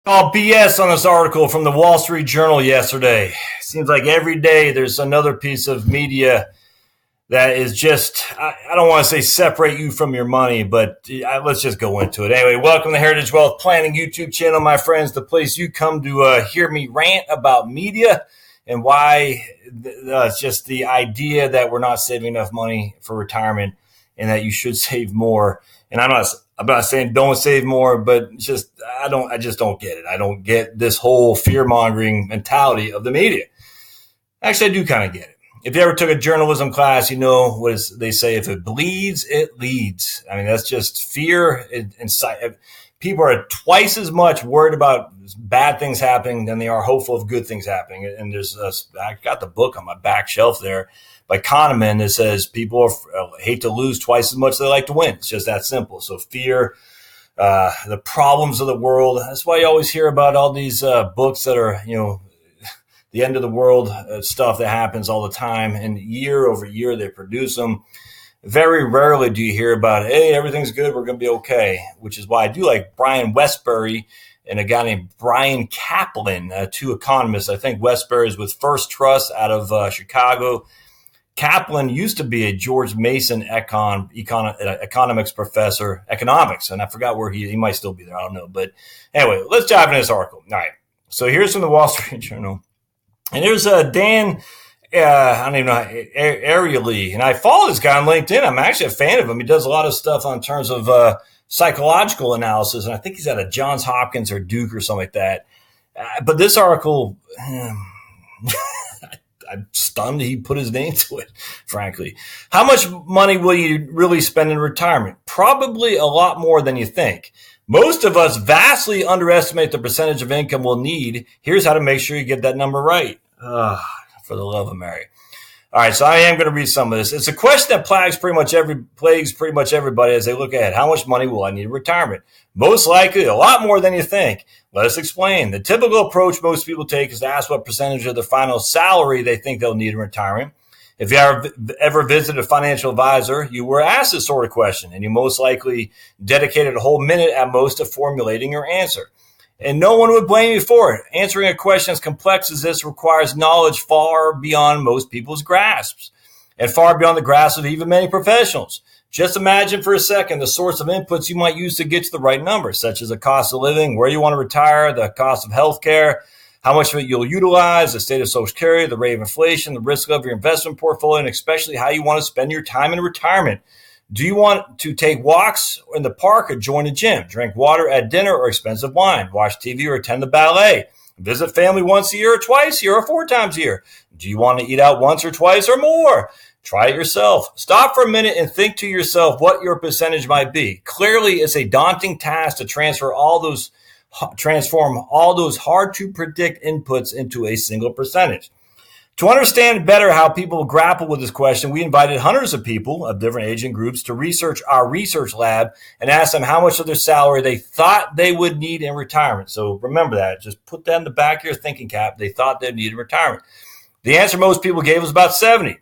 All BS on this article from the Wall Street Journal yesterday. Seems like every day there's another piece of media that is just, I don't want to say separate you from your money, but let's just go into it. Anyway, welcome to Heritage Wealth Planning YouTube channel, my friends, the place you come to hear me rant about media and why it's just the idea that we're not saving enough money for retirement and that you should save more. And I'm not saying don't save more, but I just don't get it. I don't get this whole fear-mongering mentality of the media. Actually, I do kind of get it. If you ever took a journalism class, you know what they say, if it bleeds, it leads. I mean, that's just fear. People are twice as much worried about bad things happening than they are hopeful of good things happening. And I got the book on my back shelf there by Kahneman that says people hate to lose twice as much as they like to win. It's just that simple. So fear, the problems of the world. That's why you always hear about all these books that are, the end of the world stuff that happens all the time. And year over year, they produce them. Very rarely do you hear about, hey, everything's good, we're going to be okay, which is why I do like Brian Westbury and a guy named Brian Kaplan, two economists. I think Westbury is with First Trust out of Chicago. Kaplan used to be a George Mason economics professor, economics, and I forgot where he might still be there. I don't know. But anyway, let's dive into this article. All right. So here's from the Wall Street Journal. And there's Dan, I don't even know, Ariely. And I follow this guy on LinkedIn. I'm actually a fan of him. He does a lot of stuff on terms of psychological analysis. And I think he's at a Johns Hopkins or Duke or something like that. But this article, I'm stunned he put his name to it, frankly. How much money will you really spend in retirement? Probably a lot more than you think. Most of us vastly underestimate the percentage of income we'll need. Here's how to make sure you get that number right. For the love of Mary. All right, so I am going to read some of this. It's a question that plagues pretty much everybody as they look ahead. How much money will I need in retirement? Most likely, a lot more than you think. Let us explain. The typical approach most people take is to ask what percentage of their final salary they think they'll need in retirement. If you ever visited a financial advisor, you were asked this sort of question, and you most likely dedicated a whole minute at most to formulating your answer. And no one would blame you for it. Answering a question as complex as this requires knowledge far beyond most people's grasps, and far beyond the grasp of even many professionals. Just imagine for a second the sorts of inputs you might use to get to the right number, such as the cost of living, where you want to retire, the cost of health care, how much of it you'll utilize, the state of Social Security, the rate of inflation, the risk of your investment portfolio, and especially how you want to spend your time in retirement. Do you want to take walks in the park or join a gym, drink water at dinner or expensive wine, watch TV or attend the ballet, visit family once a year or twice a year or 4 times a year? Do you want to eat out once or twice or more? Try it yourself. Stop for a minute and think to yourself what your percentage might be. Clearly, it's a daunting task to transform all those hard to predict inputs into a single percentage. To understand better how people grapple with this question, we invited hundreds of people of different age and groups to research our research lab and ask them how much of their salary they thought they would need in retirement. So remember that. Just put that in the back of your thinking cap. They thought they'd need in retirement. The answer most people gave was about 70.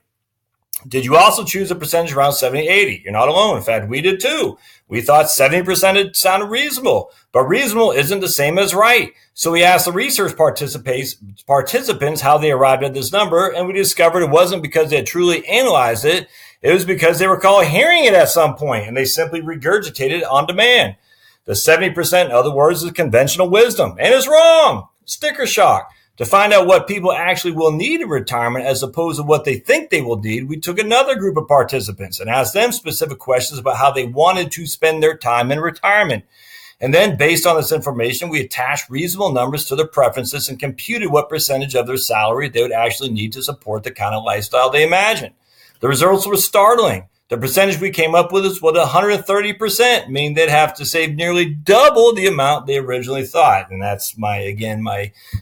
Did you also choose a percentage around 70, 80? You're not alone. In fact, we did too. We thought 70% sounded reasonable, but reasonable isn't the same as right. So we asked the research participants how they arrived at this number, and we discovered it wasn't because they had truly analyzed it. It was because they recall hearing it at some point, and they simply regurgitated it on demand. The 70%, in other words, is conventional wisdom, and it's wrong. Sticker shock. To find out what people actually will need in retirement as opposed to what they think they will need, we took another group of participants and asked them specific questions about how they wanted to spend their time in retirement. And then, based on this information, we attached reasonable numbers to their preferences and computed what percentage of their salary they would actually need to support the kind of lifestyle they imagined. The results were startling. The percentage we came up with was 130%, meaning they'd have to save nearly double the amount they originally thought. And that's my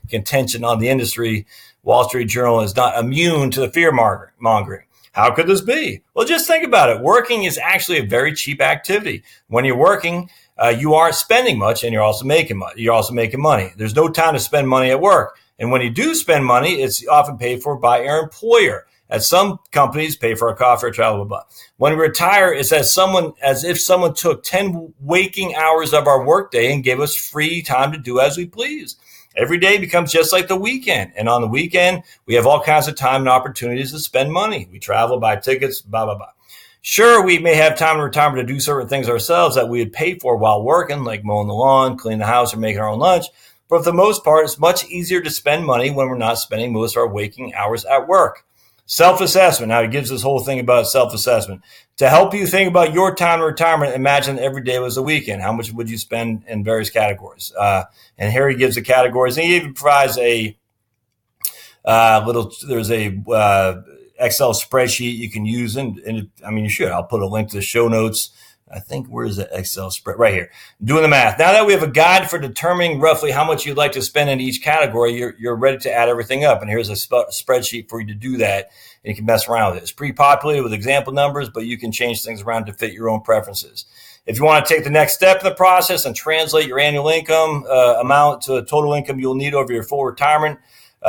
contention on the industry. Wall Street Journal is not immune to the fear-mongering. How could this be? Well, just think about it. Working is actually a very cheap activity. When you're working, you aren't spending much, and you're also making money. There's no time to spend money at work. And when you do spend money, it's often paid for by your employer. At some companies, pay for our coffee or travel, blah, blah. When we retire, it's as if someone took 10 waking hours of our workday and gave us free time to do as we please. Every day becomes just like the weekend. And on the weekend, we have all kinds of time and opportunities to spend money. We travel, buy tickets, blah, blah, blah. Sure, we may have time in retirement to do certain things ourselves that we would pay for while working, like mowing the lawn, cleaning the house, or making our own lunch. But for the most part, it's much easier to spend money when we're not spending most of our waking hours at work. Self-assessment. Now, he gives this whole thing about self-assessment. To help you think about your time in retirement, imagine every day was a weekend. How much would you spend in various categories? And here he gives the categories. And he even provides there's a Excel spreadsheet you can use. And I mean, you should. I'll put a link to the show notes. I think, where's the Excel spread? Right here. Doing the math. Now that we have a guide for determining roughly how much you'd like to spend in each category, you're ready to add everything up. And here's a spreadsheet for you to do that. And you can mess around with it. It's pre-populated with example numbers, but you can change things around to fit your own preferences. If you want to take the next step in the process and translate your annual income amount to the total income you'll need over your full retirement,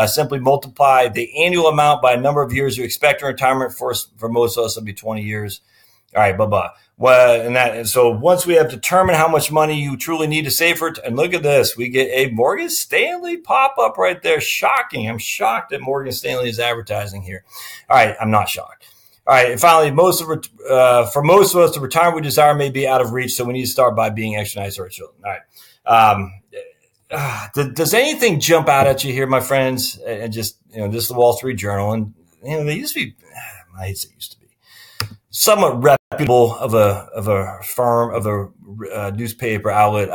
simply multiply the annual amount by a number of years you expect in retirement. For most of us, it'll be 20 years. All right, blah-blah. Well, and so once we have determined how much money you truly need to save for it, and look at this, we get a Morgan Stanley pop-up right there. Shocking. I'm shocked that Morgan Stanley is advertising here. All right, I'm not shocked. All right, and finally, for most of us, the retirement we desire may be out of reach, so we need to start by being extra nice to our children. All right. Does anything jump out at you here, my friends? And just, this is the Wall Street Journal, and they used to be, I hate to say used to be, somewhat reputable of a firm, of a newspaper outlet.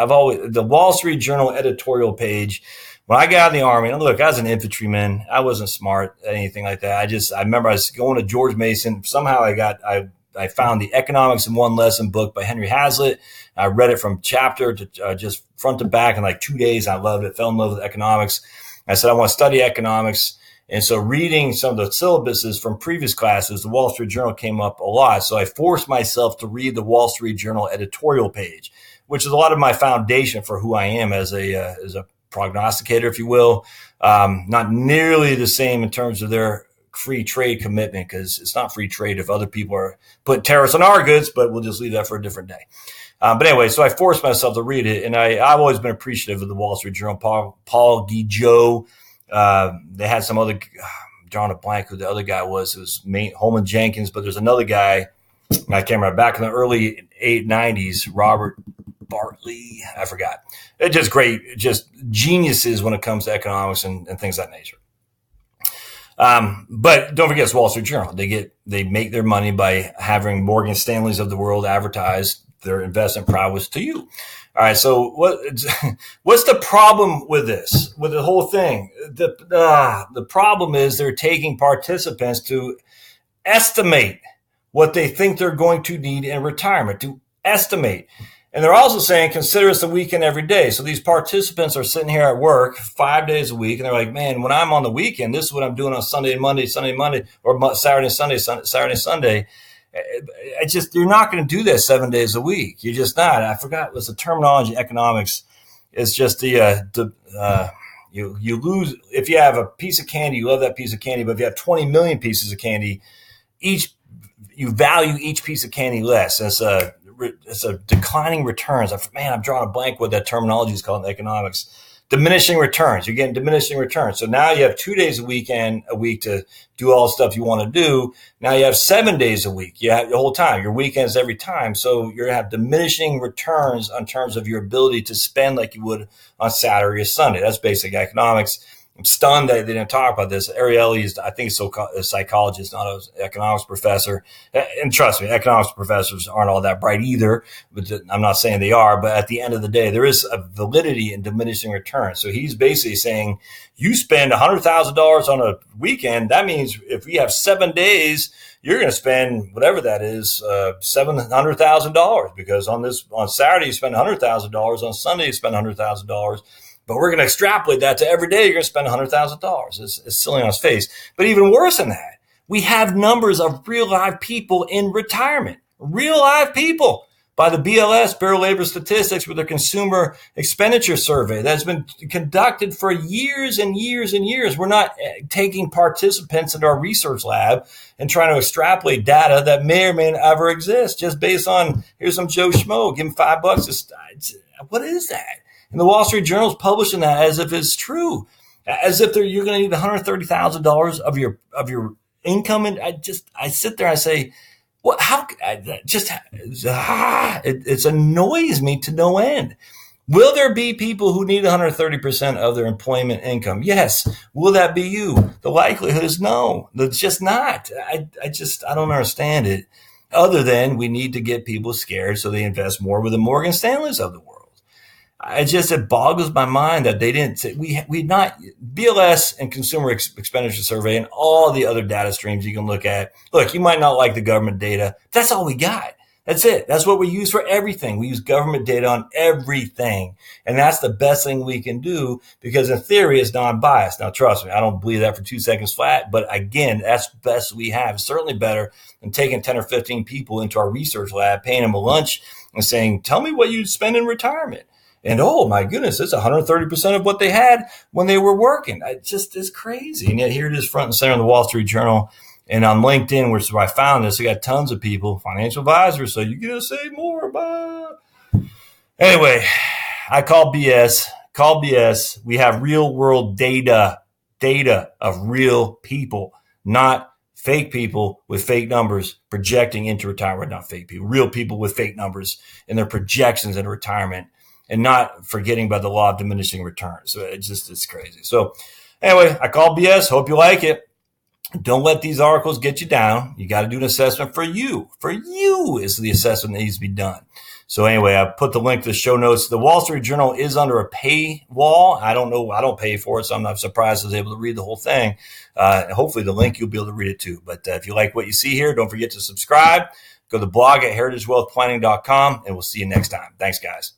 The Wall Street Journal editorial page. When I got out of the Army, and look, I was an infantryman. I wasn't smart at anything like that. I remember I was going to George Mason. Somehow I found the Economics in One Lesson book by Henry Hazlitt. I read it from chapter to just front to back in like 2 days. I loved it. Fell in love with economics. I said, I want to study economics. And so reading some of the syllabuses from previous classes, the Wall Street Journal came up a lot. So I forced myself to read the Wall Street Journal editorial page, which is a lot of my foundation for who I am as a prognosticator, if you will. Not nearly the same in terms of their free trade commitment, because it's not free trade if other people are putting tariffs on our goods, but we'll just leave that for a different day. But anyway, so I forced myself to read it, and I've always been appreciative of the Wall Street Journal. Paul Guillot. They had some other, drawing a blank who the other guy was. It was Holman Jenkins, but there's another guy, I can't remember, back in the early 90s, Robert Bartley, I forgot. They're just great, just geniuses when it comes to economics and things of that nature. But don't forget, it's Wall Street Journal. They make their money by having Morgan Stanleys of the world advertise their investment prowess to you. All right. So what's the problem with this, with the whole thing? The problem is they're taking participants to estimate what they think they're going to need in retirement, to estimate. And they're also saying, consider us the weekend every day. So these participants are sitting here at work 5 days a week, and they're like, man, when I'm on the weekend, this is what I'm doing on Sunday and Monday, or Saturday and Sunday. You're not going to do that 7 days a week. You're just not. I forgot what's the terminology in economics. It's just you lose. If you have a piece of candy, you love that piece of candy. But if you have 20 million pieces of candy, you value each piece of candy less. It's a declining returns. I'm drawing a blank what that terminology is called in economics. Diminishing returns. You're getting diminishing returns. So now you have 2 days a week to do all the stuff you want to do. Now you have 7 days a week. You have the whole time, your weekends every time. So you're going to have diminishing returns in terms of your ability to spend like you would on Saturday or Sunday. That's basic economics. I'm stunned that they didn't talk about this. Ariely is, I think, a psychologist, not an economics professor. And trust me, economics professors aren't all that bright either. But I'm not saying they are. But at the end of the day, there is a validity in diminishing returns. So he's basically saying, you spend $100,000 on a weekend. That means if we have 7 days, you're going to spend whatever that is, $700,000, because on Saturday you spend $100,000, on Sunday you spend $100,000. But we're going to extrapolate that to every day you're going to spend $100,000. It's silly on its face. But even worse than that, we have numbers of real live people in retirement. Real live people. by the BLS, Bureau of Labor Statistics, with their consumer expenditure survey that's been conducted for years and years and years. We're not taking participants into our research lab and trying to extrapolate data that may or may not ever exist just based on, here's some Joe Schmo, give him $5. What is that? And the Wall Street Journal is publishing that as if it's true, as if you're going to need $130,000 of your income. And I sit there and I say, well, it annoys me to no end. Will there be people who need 130% of their employment income? Yes. Will that be you? The likelihood is no. It's just not. I don't understand it, other than we need to get people scared so they invest more with the Morgan Stanleys of the world. It boggles my mind that they didn't say, we not BLS and consumer expenditure survey and all the other data streams you can look at. Look, you might not like the government data. That's all we got. That's it. That's what we use for everything. We use government data on everything. And that's the best thing we can do because in theory, it's non-biased. Now, trust me, I don't believe that for 2 seconds flat. But again, that's the best we have. It's certainly better than taking 10 or 15 people into our research lab, paying them a lunch and saying, tell me what you'd spend in retirement. And oh my goodness, it's 130% of what they had when they were working. It's crazy. And yet here it is front and center in the Wall Street Journal and on LinkedIn, which is where I found this. I got tons of people, financial advisors. So you gotta say more about. Anyway, I call BS. Call BS. We have real world data of real people, not fake people with fake numbers projecting into retirement. Not fake people, real people with fake numbers in their projections into retirement. And not forgetting about the law of diminishing returns. So it's crazy. So anyway, I call BS. Hope you like it. Don't let these articles get you down. You got to do an assessment for you. For you is the assessment that needs to be done. So anyway, I put the link to the show notes. The Wall Street Journal is under a paywall. I don't know. I don't pay for it, so I'm not surprised I was able to read the whole thing. Hopefully the link, you'll be able to read it too. But if you like what you see here, don't forget to subscribe. Go to the blog at heritagewealthplanning.com, and we'll see you next time. Thanks, guys.